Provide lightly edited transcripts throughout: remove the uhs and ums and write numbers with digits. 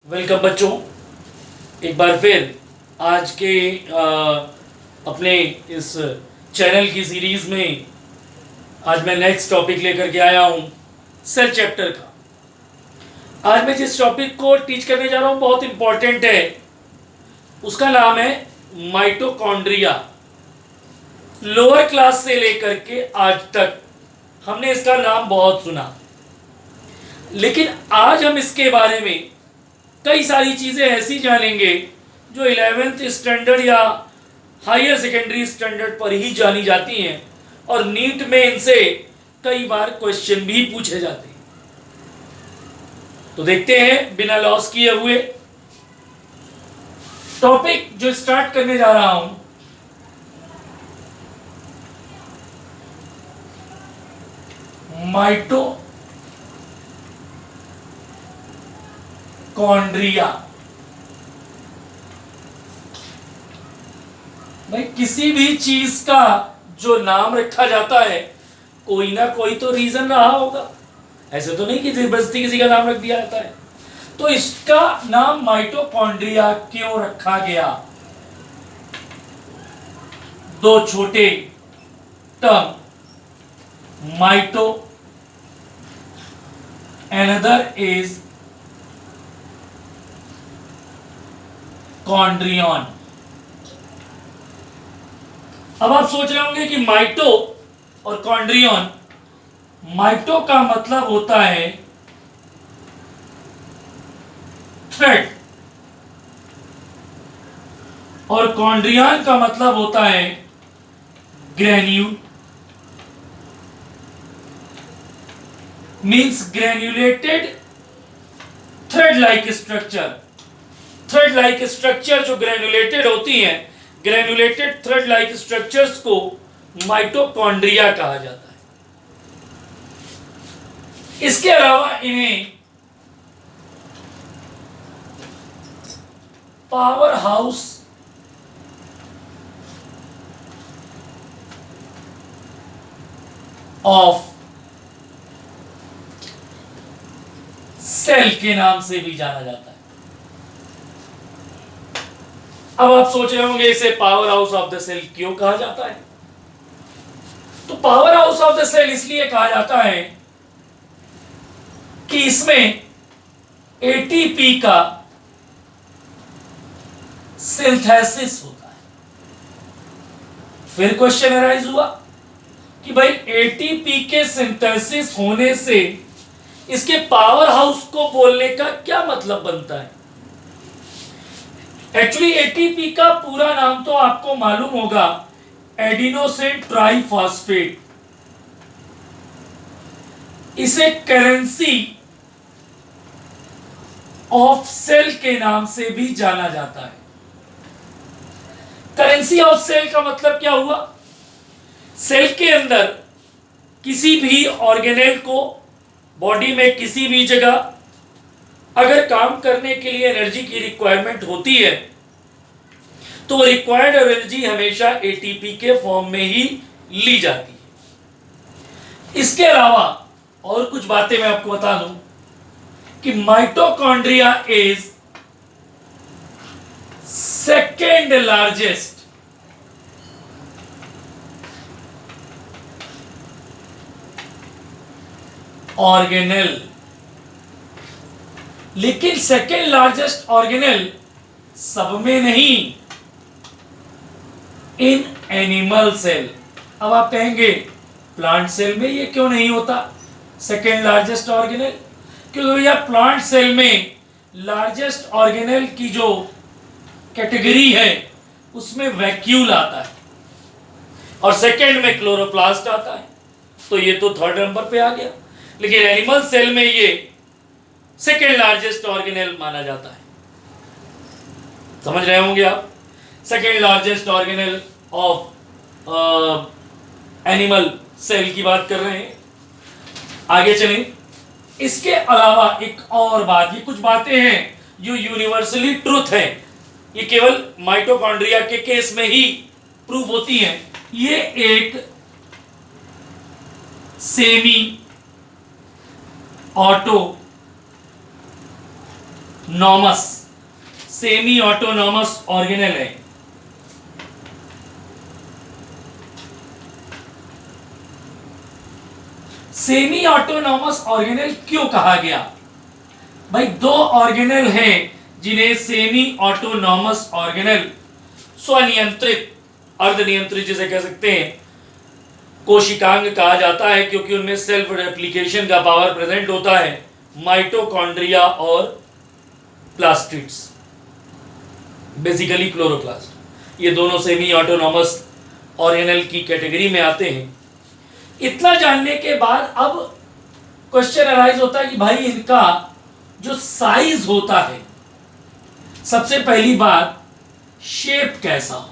Welcome बच्चों, एक बार फिर आज के अपने इस चैनल की सीरीज में आज मैं नेक्स्ट टॉपिक लेकर के आया हूं सेल चैप्टर का। आज मैं जिस टॉपिक को टीच करने जा रहा हूं बहुत इंपॉर्टेंट है। उसका नाम है माइटोकॉन्ड्रिया। लोअर क्लास से लेकर के आज तक हमने इसका नाम बहुत सुना, लेकिन आज हम इसके बारे में कई सारी चीज़ें ऐसी जानेंगे जो 11th स्टैंडर्ड या हायर सेकेंडरी स्टैंडर्ड पर ही जानी जाती हैं और नीट में इनसे कई बार क्वेश्चन भी पूछे जाते हैं। तो देखते हैं बिना लॉस किए हुए टॉपिक जो स्टार्ट करने जा रहा हूं। माइटोकॉन्ड्रिया। भाई किसी भी चीज का जो नाम रखा जाता है कोई ना कोई तो रीजन रहा होगा। ऐसे तो नहीं कि जबरदस्ती किसी का नाम रख दिया जाता है। तो इसका नाम माइटोकॉन्ड्रिया क्यों रखा गया? दो छोटे टर्म, माइटो, another is कॉन्ड्रियन। अब आप सोच रहे होंगे कि माइटो और कॉन्ड्रियन, माइटो का मतलब होता है थ्रेड और कॉन्ड्रियन का मतलब होता है granule, means granulated thread like structure. Thread like structure जो ग्रेन्युलेटेड होती हैं, ग्रेन्युलेटेड थ्रेड लाइक स्ट्रक्चर्स को माइटोकॉन्ड्रिया कहा जाता है। इसके अलावा इन्हें पावर हाउस ऑफ सेल के नाम से भी जाना जाता है। अब आप सोच रहे होंगे इसे power house of the cell क्यों कहा जाता है? तो power house of the cell इसलिए कहा जाता है कि इसमें एटीपी का सिंथेसिस होता है। फिर क्वेश्चन अराइज हुआ कि भाई एटीपी के सिंथेसिस होने से इसके पावर हाउस को बोलने का क्या मतलब बनता है? एक्चुअली एटीपी का पूरा नाम तो आपको मालूम होगा, एडिनोसिन ट्राइफॉस्फेट। इसे करेंसी ऑफ सेल के नाम से भी जाना जाता है। करेंसी ऑफ सेल का मतलब क्या हुआ? सेल के अंदर किसी भी ऑर्गेनेल को बॉडी में किसी भी जगह अगर काम करने के लिए एनर्जी की रिक्वायरमेंट होती है तो वो रिक्वायर्ड एनर्जी हमेशा एटीपी के फॉर्म में ही ली जाती है। इसके अलावा और कुछ बातें मैं आपको बता दूं कि mitochondria is second largest organelle. लेकिन सेकेंड लार्जेस्ट ऑर्गेनेल सब में नहीं, इन एनिमल सेल। अब आप कहेंगे प्लांट सेल में ये क्यों नहीं होता सेकेंड लार्जेस्ट ऑर्गेनेल? क्योंकि भैया प्लांट सेल में लार्जेस्ट ऑर्गेनेल की जो कैटेगरी है उसमें वैक्यूल आता है और सेकेंड में क्लोरोप्लास्ट आता है, तो ये तो थर्ड नंबर पे आ गया। लेकिन एनिमल सेल में ये सेकेंड लार्जेस्ट ऑर्गेनेल माना जाता है। समझ रहे होंगे आप? Second largest organelle of animal cell की बात कर रहे हैं। आगे चलें। इसके अलावा एक और बात, ये कुछ बातें हैं जो यूनिवर्सली ट्रूथ है, ये केवल माइटोकॉन्ड्रिया के केस में ही प्रूव होती हैं। ये एक semi auto nomos, semi autonomous organelle है। सेमी ऑटोनॉमस ऑर्गेनल क्यों कहा गया? भाई दो ऑर्गेनल हैं जिन्हें सेमी ऑटोनॉमस ऑर्गेनल, स्वनियंत्रित, अर्धनियंत्रित जिसे कह सकते हैं, कोशिकांग कहा जाता है, क्योंकि उनमें सेल्फ रेप्लिकेशन का पावर प्रेजेंट होता है। माइटोकॉन्ड्रिया और प्लास्टिड्स, बेसिकली क्लोरोप्लास्ट, ये दोनों सेमी ऑटोनॉमस ऑर्गेनल की कैटेगरी में आते हैं। इतना जानने के बाद अब क्वेश्चन अराइज होता है कि भाई इनका जो साइज होता है, सबसे पहली बात शेप कैसा हो।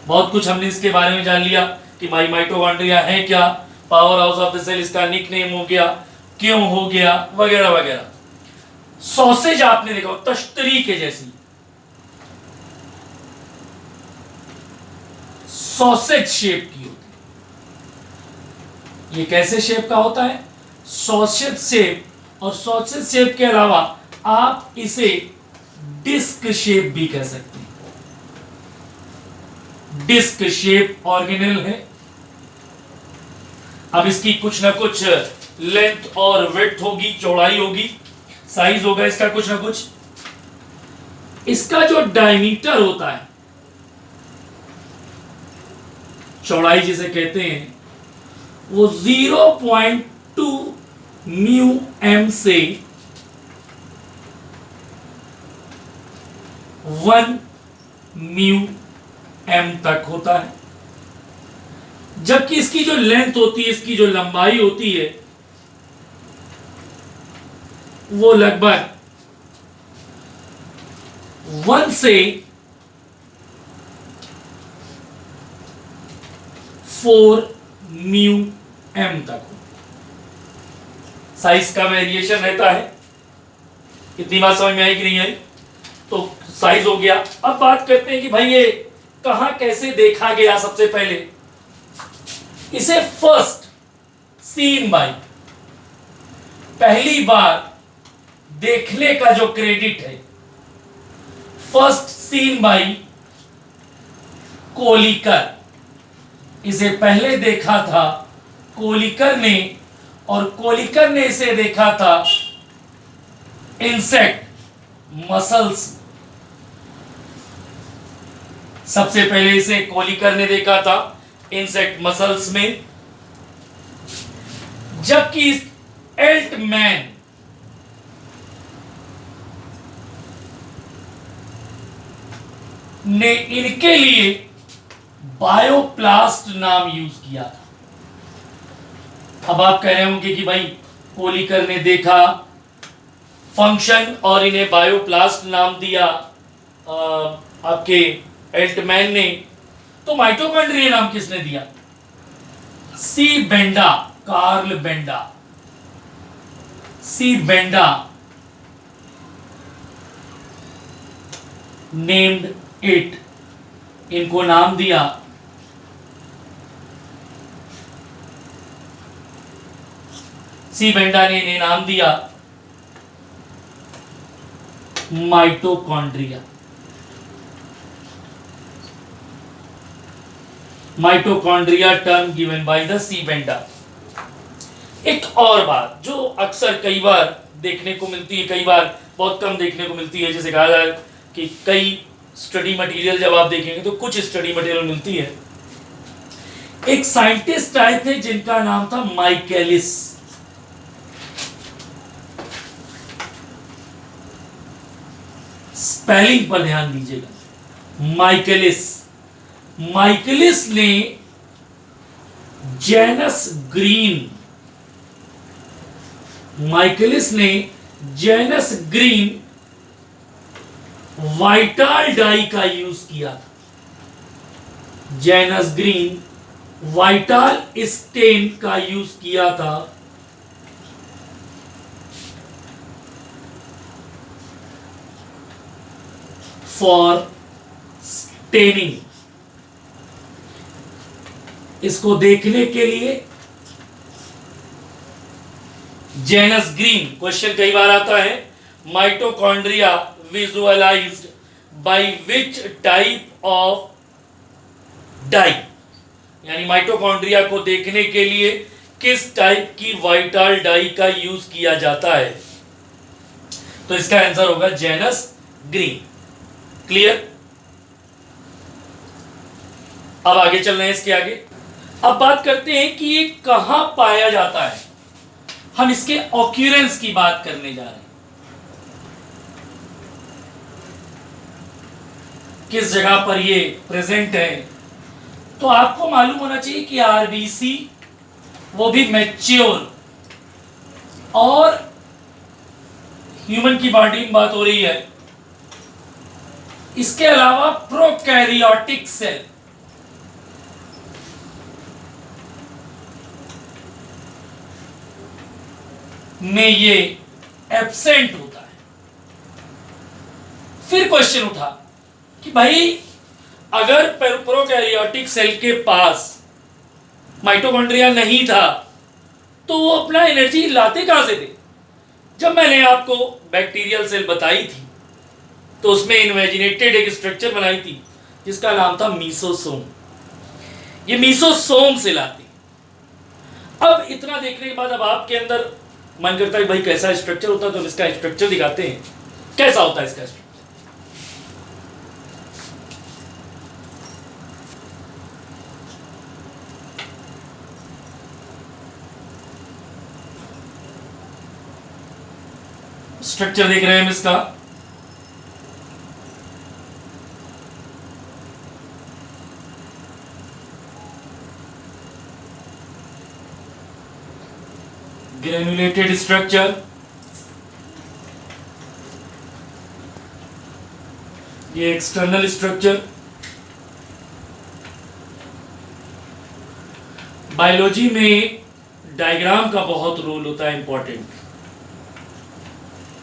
बहुत कुछ हमने इसके बारे में जान लिया कि भाई माइटोकॉन्ड्रिया है क्या, power house of the cell इसका निकनेम हो गया, क्यों हो गया, वगैरह वगैरह। सॉसेज आपने देखा, तश्तरी के जैसी सॉसेज शेप की होती है। ये कैसे शेप का होता है? सॉसेज शेप, और सॉसेज शेप के अलावा आप इसे डिस्क शेप भी कह सकते हैं। डिस्क शेप ऑर्गेनल है। अब इसकी कुछ ना कुछ लेंथ और विड्थ होगी, चौड़ाई होगी, साइज होगा इसका कुछ ना कुछ। इसका जो डायमीटर होता है, चौड़ाई जिसे कहते हैं, वो 0.2 म्यू एम से 1 म्यू एम तक होता है। जबकि इसकी जो लेंथ होती है, इसकी जो लंबाई होती है, वो लगभग 1 से 4 म्यू एम तक हो। साइज का वेरिएशन रहता है। इतनी बात समझ में आई कि नहीं आई? तो साइज हो गया। अब बात करते हैं कि भाई ये कहां कैसे देखा गया। सबसे पहले इसे फर्स्ट सीन बाय, पहली बार देखने का जो क्रेडिट है, फर्स्ट सीन बाय कोलिकर। इसे पहले देखा था कोलिकर ने, और कोलिकर ने इसे देखा था इंसेक्ट मसल्स। सबसे पहले इसे कोलिकर ने देखा था इंसेक्ट मसल्स में, जबकि एल्टमैन ने इनके लिए बायोप्लास्ट नाम यूज किया था। अब आप कह रहे होंगे कि भाई कोलिकर ने देखा फंक्शन और इन्हें बायोप्लास्ट नाम दिया आपके एल्टमैन ने, तो माइटोकॉन्ड्रिया नाम किसने दिया? C Benda, Carl Benda. C Benda named it, इनको नाम दिया सी बेंडा ने इन्हें नाम दिया mitochondria. Mitochondria term given by the C Benda. एक और बात जो अक्सर कई बार देखने को मिलती है, कई बार बहुत कम देखने को मिलती है, जैसे कहा जाए कि कई स्टडी मटेरियल जब आप देखेंगे तो कुछ स्टडी मटेरियल मिलती है। एक साइंटिस्ट आए थे जिनका नाम था माइकेलिस। स्पेलिंग पर ध्यान दीजिएगा, माइकेलिस। माइकेलिस ने जेनस ग्रीन, माइकेलिस ने जेनस ग्रीन वाइटाल डाई का यूज किया था। जेनस ग्रीन वाइटाल स्टेन का यूज किया था फॉर स्टेनिंग, इसको देखने के लिए। जेनस ग्रीन, क्वेश्चन कई बार आता है mitochondria visualized by which type of dye, यानी माइटोकॉन्ड्रिया को देखने के लिए किस टाइप की वाइटाल डाई का यूज किया जाता है? तो इसका आंसर होगा जेनस ग्रीन। क्लियर? अब आगे चल रहे हैं इसके आगे। अब बात करते हैं कि ये कहां पाया जाता है। हम इसके ऑक्यूरेंस की बात करने जा रहे हैं, किस जगह पर ये प्रेजेंट है। तो आपको मालूम होना चाहिए कि आरबीसी, वो भी मैच्योर, और ह्यूमन की बॉडी में बात हो रही है, इसके अलावा प्रोकैरियोटिक सेल, में ये एब्सेंट होता है। फिर क्वेश्चन उठा कि भाई अगर प्रोकैरियोटिक सेल के पास माइटोकॉन्ड्रिया नहीं था तो वो अपना एनर्जी लाते कहां से थे? जब मैंने आपको बैक्टीरियल सेल बताई थी तो उसमें इन्वेजिनेटेड एक स्ट्रक्चर बनाई थी जिसका नाम था मीसोसोम। ये मीसोसोम से लाते। अब इतना देखने के बाद अब आपके अंदर मन करता है भाई कैसा स्ट्रक्चर होता है, तो इसका स्ट्रक्चर दिखाते हैं। कैसा होता है इसका स्ट्रक्चर? स्ट्रक्चर देख रहे हैं हम इसका। ग्रेनुलेटेड स्ट्रक्चर, ये एक्सटर्नल स्ट्रक्चर। बायोलॉजी में डायग्राम का बहुत रोल होता है इंपॉर्टेंट,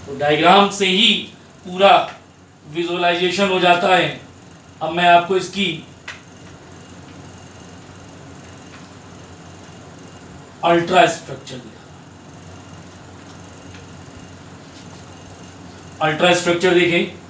तो डायग्राम से ही पूरा विजुअलाइजेशन हो जाता है। अब मैं आपको इसकी अल्ट्रा स्ट्रक्चर दिखा। अल्ट्रा स्ट्रक्चर देखें,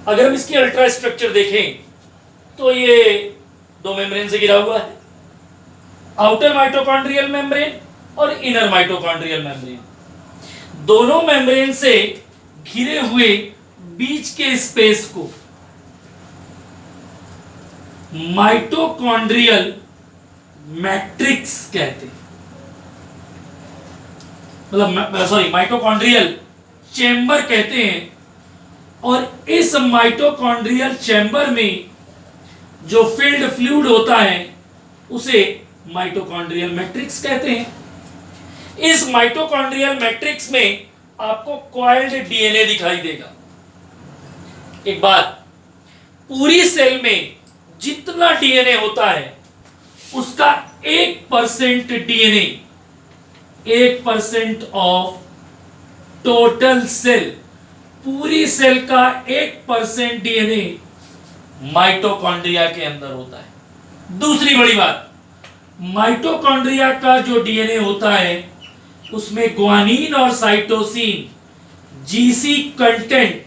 अगर हम इसकी अल्ट्रा स्ट्रक्चर देखें तो ये दो मेम्ब्रेन से घिरा हुआ है, आउटर माइटोकॉन्ड्रियल मेम्ब्रेन और इनर माइटोकॉन्ड्रियल मेम्ब्रेन। दोनों मेम्ब्रेन से घिरे हुए बीच के स्पेस को माइटोकॉन्ड्रियल मैट्रिक्स कहते हैं, मतलब सॉरी माइटोकॉन्ड्रियल चेंबर कहते हैं। और इस माइटोकॉन्ड्रियल चैम्बर में जो फिल्ड फ्लूइड होता है उसे माइटोकॉन्ड्रियल मैट्रिक्स कहते हैं। इस माइटोकॉन्ड्रियल मैट्रिक्स में आपको कॉइल्ड डीएनए दिखाई देगा। एक बात, पूरी सेल में जितना डीएनए होता है उसका 1% डीएनए, 1% ऑफ टोटल सेल, पूरी सेल का 1% डीएनए माइटोकॉन्ड्रिया के अंदर होता है। दूसरी बड़ी बात, माइटोकॉन्ड्रिया का जो डीएनए होता है उसमें ग्वानिन और साइटोसिन जीसी कंटेंट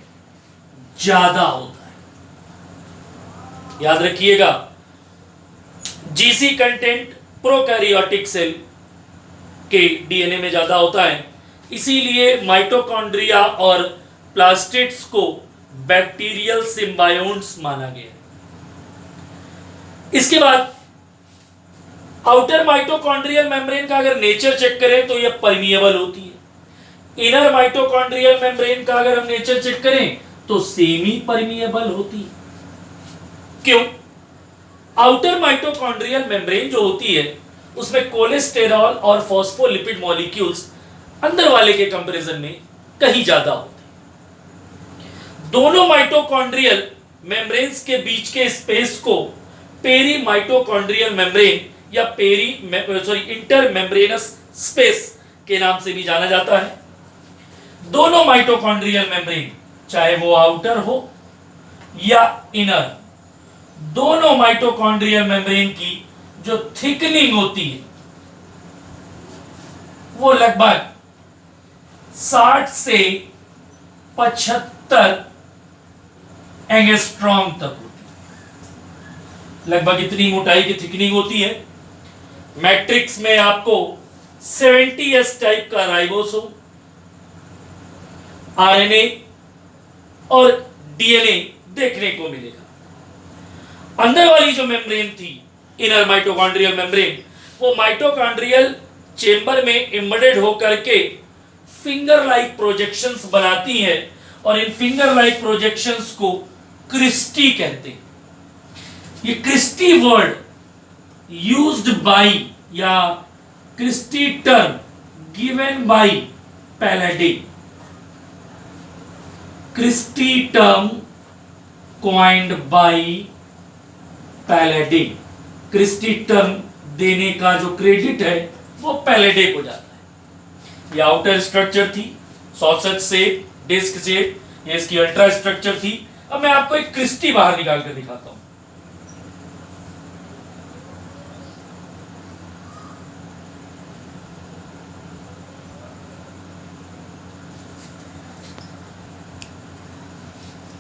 ज्यादा होता है। याद रखिएगा, जीसी कंटेंट प्रोकैरियोटिक सेल के डीएनए में ज्यादा होता है, इसीलिए माइटोकॉन्ड्रिया और प्लास्टिड्स को बैक्टीरियल सिम्बायोन्ट्स माना गया। इसके बाद आउटर माइटोकॉन्ड्रियल मेम्ब्रेन का अगर नेचर चेक करें तो यह परमिएबल होती है। इनर माइटोकॉन्ड्रियल मेम्ब्रेन का अगर हम नेचर चेक करें तो सेमी परमिएबल होती है। क्यों? आउटर माइटोकॉन्ड्रियल मेम्ब्रेन जो होती है उसमें कोलेस्टेरॉल और फॉस्फोलिपिड मॉलिक्यूल्स अंदर वाले के कंपैरिजन में कहीं ज्यादा होते हैं। दोनों माइटोकॉन्ड्रियल मेम्ब्रेन्स के बीच के स्पेस को पेरी माइटोकॉन्ड्रियल मेम्ब्रेन या इंटर मेम्ब्रेनस स्पेस के नाम से भी जाना जाता है। दोनों माइटोकॉन्ड्रियल मेम्ब्रेन, चाहे वो आउटर हो या इनर, दोनों माइटोकॉन्ड्रियल मेम्ब्रेन की जो थिकनिंग होती है वो लगभग 60 से 75 एंगस्ट्रॉम तक होती है। लगभग इतनी मोटाई की थिकनिंग होती है। मैट्रिक्स में आपको 70S टाइप का राइबोसोम, आरएनए और डीएनए देखने को मिलेगा। अंदर वाली जो मेम्ब्रेन थी, इनर माइटोकॉन्ड्रियल मेम्ब्रेन, वो माइटोकॉन्ड्रियल चेंबर में एम्बेडेड होकर के फिंगर लाइक प्रोजेक्शंस बनाती है और इन फिंगर लाइक प्रोजेक्शंस को क्रिस्टी कहते हैं। ये क्रिस्टी वर्ड यूज्ड बाय या cristae term given by Palade, cristae term coined by Palade. Cristae term देने का जो क्रेडिट है वो पैलाडे को जाता है। ये आउटर स्ट्रक्चर थी, सॉसेज शेप, डिस्क शेप, ये इसकी अल्ट्रा स्ट्रक्चर थी। अब मैं आपको एक क्रिस्टी बाहर निकाल कर दिखाता हूं।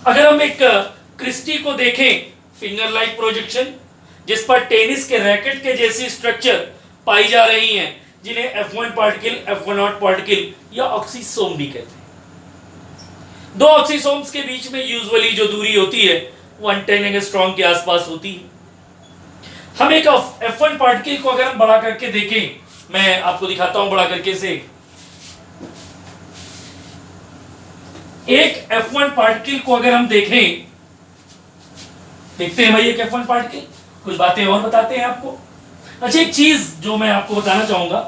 अगर हम एक क्रिस्टी को देखें, फिंगर लाइक प्रोजेक्शन जिस पर टेनिस के रैकेट के जैसी स्ट्रक्चर पाई जा रही हैं, जिन्हें F1 पार्टिकल, F1 पार्टिकल या ऑक्सीसोम भी कहते हैं। दो ऑक्सीसोम्स के बीच में यूजुअली जो दूरी होती है 110 एंगस्ट्रॉम के आसपास होती है। हम एक F1 पार्टिकल को अगर हम बड़ा करके देखें, मैं आपको दिखाता हूं बड़ा करके से। एक F1 पार्टिकल को अगर हम देखें, देखते हैं भाई एक F1 पार्टिकल, कुछ बातें और बताते हैं आपको। अच्छा, एक चीज जो मैं आपको बताना चाहूंगा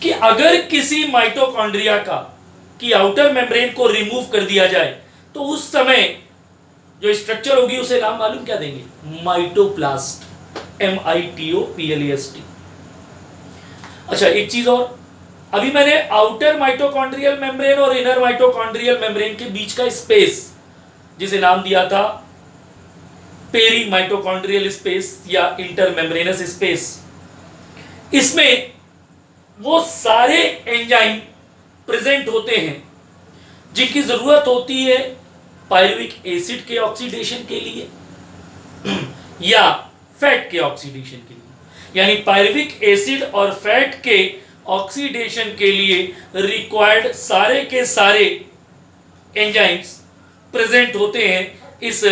कि अगर किसी माइटोकॉन्ड्रिया का की आउटर मेम्ब्रेन को रिमूव कर दिया जाए तो उस समय जो स्ट्रक्चर होगी उसे नाम मालूम क्या देंगे? माइटोप्लास्ट, MITOPLAST। अच्छा, एक चीज और, अभी मैंने आउटर माइटोकॉन्ड्रियल मेम्ब्रेन और इनर माइटोकॉन्ड्रियल मेम्ब्रेन के बीच का स्पेस जिसे नाम दिया था पेरी माइटोकॉन्ड्रियल स्पेस या इंटर मेम्ब्रेनस स्पेस। इसमें वो सारे एंजाइम प्रेजेंट होते हैं जिनकी जरूरत होती है पायरुविक एसिड के ऑक्सीडेशन के लिए या फैट के ऑक्सीडेशन के लिए। यानी पायरुविक एसिड और फैट के ऑक्सीडेशन के लिए रिक्वायर्ड सारे के सारे एंजाइम्स प्रेजेंट होते हैं इस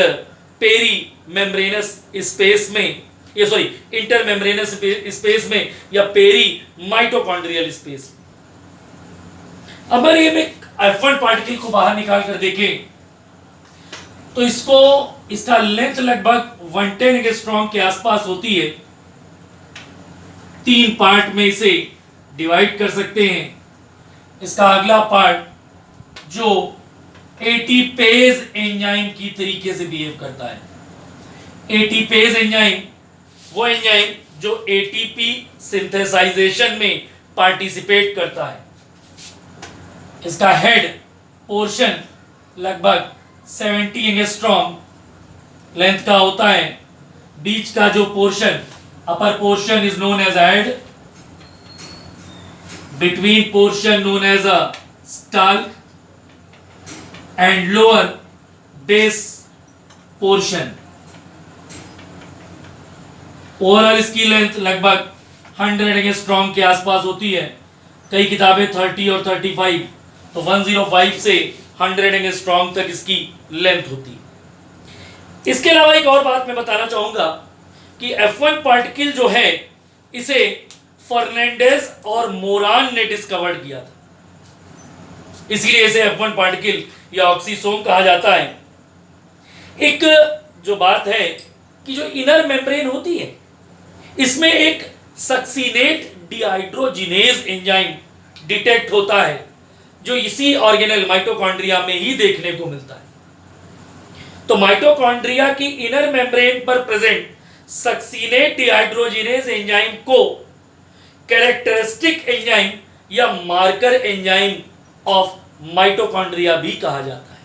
पेरी मेम्ब्रेनस स्पेस में, या सॉरी इंटर मेम्ब्रेनस स्पेस में या पेरी माइटोकॉन्ड्रियल स्पेस में। अब अगर हम एक F1 पार्टिकल को बाहर निकाल कर देखें तो इसका लेंथ लगभग 110 एंगस्ट्रॉम के आसपास होती है। 3 पार्ट में इसे डिवाइड कर सकते हैं। इसका अगला पार्ट जो एटीपेज एंजाइम की तरीके से बिहेव करता है। एटीपेज एंजाइम वो एंजाइम जो एटीपी सिंथेसाइजेशन में पार्टिसिपेट करता है। इसका हेड पोर्शन लगभग 70 एंगस्ट्रॉम लेंथ का होता है। बीच का जो portion, upper portion is known as head, between portion known as a stalk and lower base portion। Overall इसकी लेंथ लगभग 100 एंगस्ट्रॉम के आसपास होती है। कई किताबें 30 और 35, तो 105 से 100 एंगस्ट्रॉम तक इसकी लेंथ होती है। इसके अलावा एक और बात मैं बताना चाहूंगा कि F1 पार्टिकल जो है इसे फर्नांडेज और मोरान ने डिस्कवर्ड किया था, इसलिए इसे F1 पार्टिकल या ऑक्सीसोम कहा जाता है। एक जो बात है कि जो इनर मेम्ब्रेन होती है इसमें एक सक्सीनेट डिहाइड्रोजिनेज एंजाइम डिटेक्ट होता है जो इसी ऑर्गेनल माइटोकॉन्ड्रिया में ही देखने को मिलता है। तो माइटोकॉन्ड्रिया की इनर मेम्ब्रेन पर प्रेजेंट सक्सीनेट डिहाइड्रोजिनेज एंजाइम को कैरेक्टरिस्टिक एंजाइम या मार्कर एंजाइम ऑफ माइटोकॉन्ड्रिया भी कहा जाता है।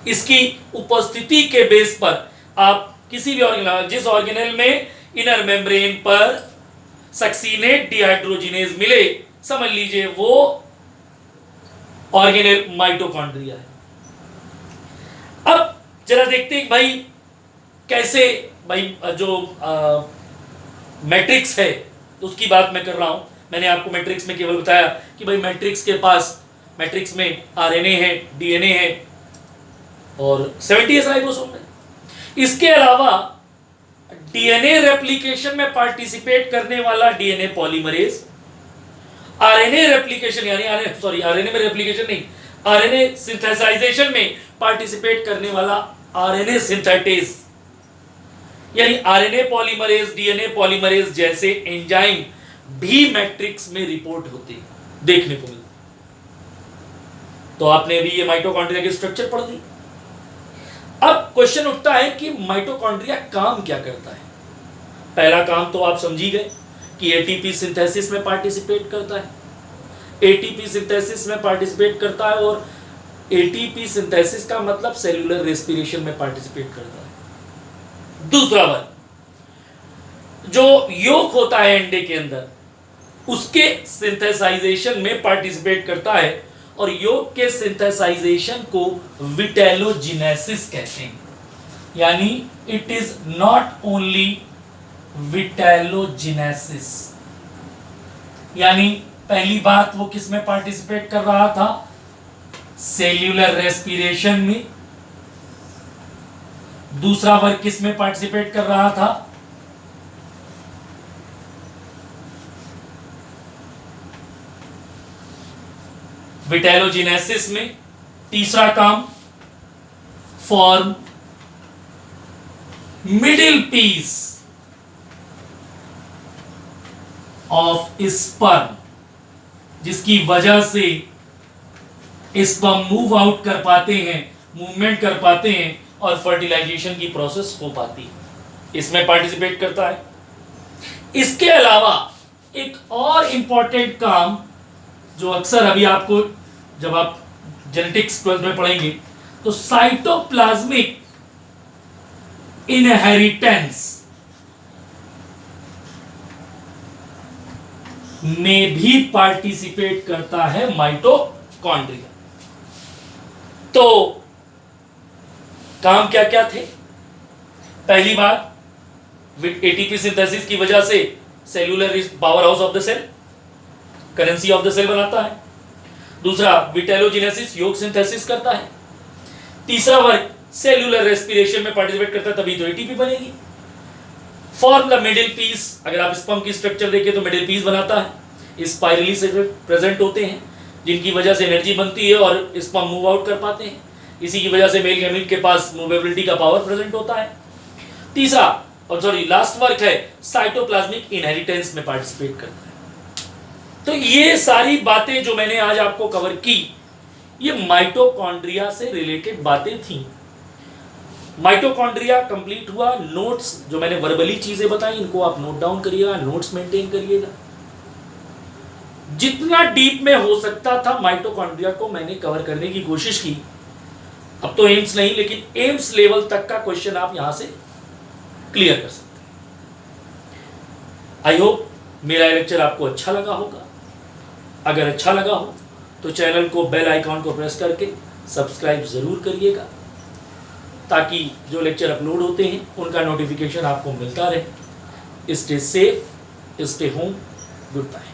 इसकी उपस्थिति के बेस पर आप किसी भी ऑर्गेनेल, जिस ऑर्गेनेल में इनर मेम्ब्रेन पर सक्सीनेट डिहाइड्रोजिनेज मिले, समझ लीजिए वो ऑर्गेनेल माइटोकॉन्ड्रिया है। अब जरा देखते हैं भाई कैसे, भाई जो मैट्रिक्स है तो उसकी बात मैं कर रहा हूं। मैंने आपको मैट्रिक्स में केवल बताया कि भाई मैट्रिक्स के पास, मैट्रिक्स में आरएनए है, डीएनए है और 70S राइबोसोम है। इसके अलावा डीएनए रेप्लिकेशन में पार्टिसिपेट करने वाला डीएनए पॉलीमरेज, आरएनए रेप्लिकेशन यानी आरएनए में रेप्लिकेशन नहीं, आरएनए सिंथेसाइजेशन में पार्टिसिपेट करने वाला आरएनए सिंथेटेज, यानी आरएनए पॉलीमरेज, डीएनए पॉलीमरेज जैसे एंजाइम भी मैट्रिक्स में रिपोर्ट होते हैं, देखने को मिलते। तो आपने भी ये माइटोकॉन्ड्रिया की स्ट्रक्चर पढ़ ली। अब क्वेश्चन उठता है कि माइटोकॉन्ड्रिया काम क्या करता है। पहला काम तो आप समझी गए कि एटीपी सिंथेसिस में पार्टिसिपेट करता है। एटीपी सिंथेसिस में पार्टिसिपेट करता है और एटीपी सिंथेसिस का मतलब सेलुलर रेस्पिरेशन में पार्टिसिपेट करता है। दूसरा वर्ग जो यॉक होता है अंडे के अंदर, उसके सिंथेसाइजेशन में पार्टिसिपेट करता है और यॉक के सिंथेसाइजेशन को विटेलोजिनेसिस कहते हैं। यानी इट इज नॉट ओनली विटेलोजिनेसिस, यानी पहली बात वो किस में पार्टिसिपेट कर रहा था, सेल्यूलर रेस्पिरेशन में। दूसरा वर्ग किस में पार्टिसिपेट कर रहा था, विटेलोजिनेसिस में। तीसरा काम, form middle piece of sperm, जिसकी वजह से स्पर्म मूव आउट कर पाते हैं, मूवमेंट कर पाते हैं और फर्टिलाइजेशन की प्रोसेस हो पाती है, इसमें पार्टिसिपेट करता है। इसके अलावा एक और इंपॉर्टेंट काम जो अक्सर अभी आपको जब आप जेनेटिक्स 12th में पढ़ेंगे तो साइटोप्लाज्मिक इनहेरिटेंस में भी पार्टिसिपेट करता है माइटोकॉन्ड्रिया। तो काम क्या क्या थे, पहली बात एटीपी सिंथेसिस की वजह से cellular power house of the cell, currency of the cell बनाता है। दूसरा विटेलोजिनेसिस, योग सिंथेसिस करता है। तीसरा वर्ग सेल्यूलर रेस्पिरेशन में पार्टिसिपेट करता है, तभी तो एटीपी बनेगी। फॉर्म द मिडिल पीस, अगर आप स्पर्म की स्ट्रक्चर देखें तो मिडिल पीस बनाता है, स्पाइरली से प्रेजेंट होते हैं जिनकी वजह से एनर्जी बनती है और स्पर्म मूव आउट कर पाते हैं। इसी की वजह से मेल गैमीट के पास मूवेबिलिटी का पावर प्रेजेंट होता है। तीसरा और लास्ट वर्क है साइटोप्लाज्मिक इनहेरिटेंस में पार्टिसिपेट करता है। तो ये सारी बातें जो मैंने आज आपको कवर की, ये माइटोकॉन्ड्रिया से रिलेटेड बातें थी। माइटोकॉन्ड्रिया कंप्लीट हुआ। नोट्स जो मैंने वर्बली चीजें बताई इनको आप नोट डाउन करिएगा, नोट्स मेंटेन करिएगा। जितना डीप में हो सकता था माइटोकॉन्ड्रिया को मैंने कवर करने की कोशिश की। अब तो एम्स नहीं, लेकिन एम्स लेवल तक का क्वेश्चन आप यहां से क्लियर कर सकते हैं। आई होप मेरा लेक्चर आपको अच्छा लगा होगा। अगर अच्छा लगा हो तो चैनल को, बेल आइकॉन को प्रेस करके सब्सक्राइब जरूर करिएगा, ताकि जो लेक्चर अपलोड होते हैं उनका नोटिफिकेशन आपको मिलता रहे। Stay safe, stay home, good bye.